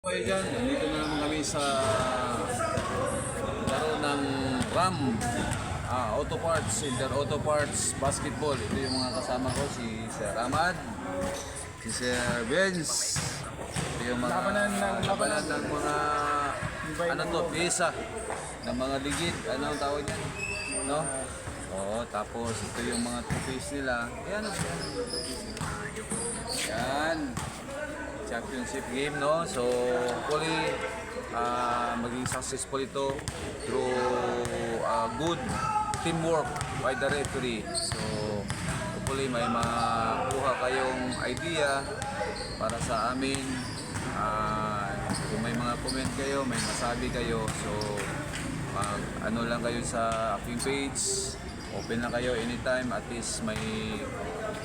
Okay dyan, nandito na naman kami sa laro ng RAM Auto Parts, Inter Auto Parts Basketball. Ito yung mga kasama ko, si Sir Ahmad, si Sir Benz. Ito yung mga labanan ng mga ano to, pisa ng mga ligid, ano ang tawag yan, no? Oo, tapos ito yung mga two-face nila. Yan, championship game, no? So hopefully maging successful ito through good teamwork by the referee. So hopefully may makuha kayong idea para sa amin. Kung may mga comment kayo, may masabi kayo, so ano lang kayo sa aking page, open lang kayo anytime. At least may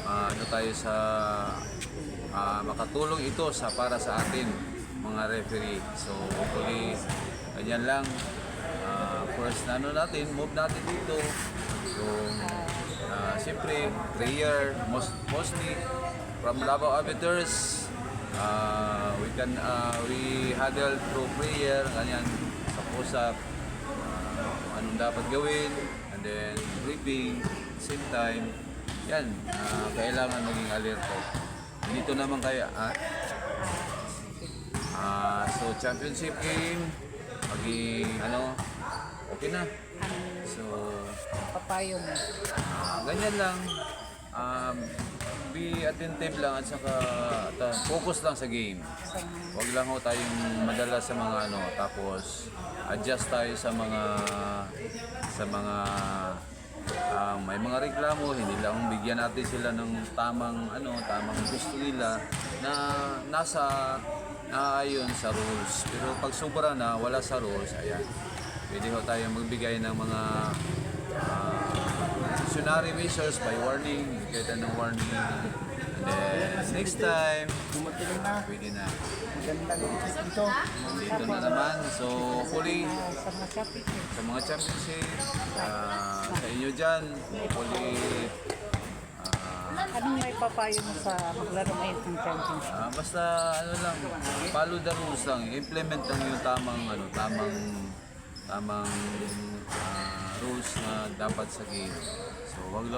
ano tayo sa makatulong ito sa para sa atin mga referee. So hopefully ganyan lang. First na ano natin, move natin dito. So siyempre prayer mostly from Davao Amateurs. We huddle through prayer, ganyan, sa pusap, anong dapat gawin, and then briefing, same time, yan, kailangan maging alerto. Dito naman kaya, so championship game, maging, okay na. So, Papayo na. Ganyan lang. Be attentive lang at saka focus lang sa game. Huwag lang ho tayong madala sa mga tapos adjust tayo sa mga may mga reklamo, hindi lang bigyan natin sila ng tamang gusto nila na nasa naayon sa rules. Pero pag sobra na wala sa rules, ayan, pwede ho tayong magbigay ng mga disciplinary measures by warning, kita ng warning, and then next time pwede na. Dito na naman, so hopefully sa mga championship, sa inyo dyan, hopefully Anong may papayo mo sa maglaro ngayon ng championship? basta lang, follow the rules lang, implement lang yung tamang rules na dapat sa game. So wag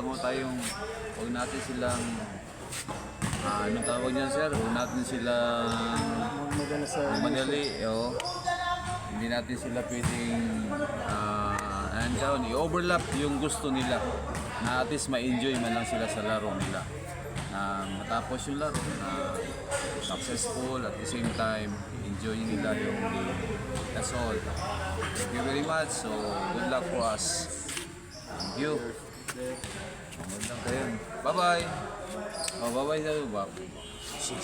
natin silang anong tawag niyan, sir? Huwag natin silang madali, hindi natin sila pwedeng i-overlap yung gusto nila, na at least ma-enjoy man lang sila sa laro nila, na matapos yung laro na successful, at the same time enjoy nila yung game. That's all. Thank you very much. So good luck for us. Thank you. Good luck kayo. Bye bye. Bye bye sa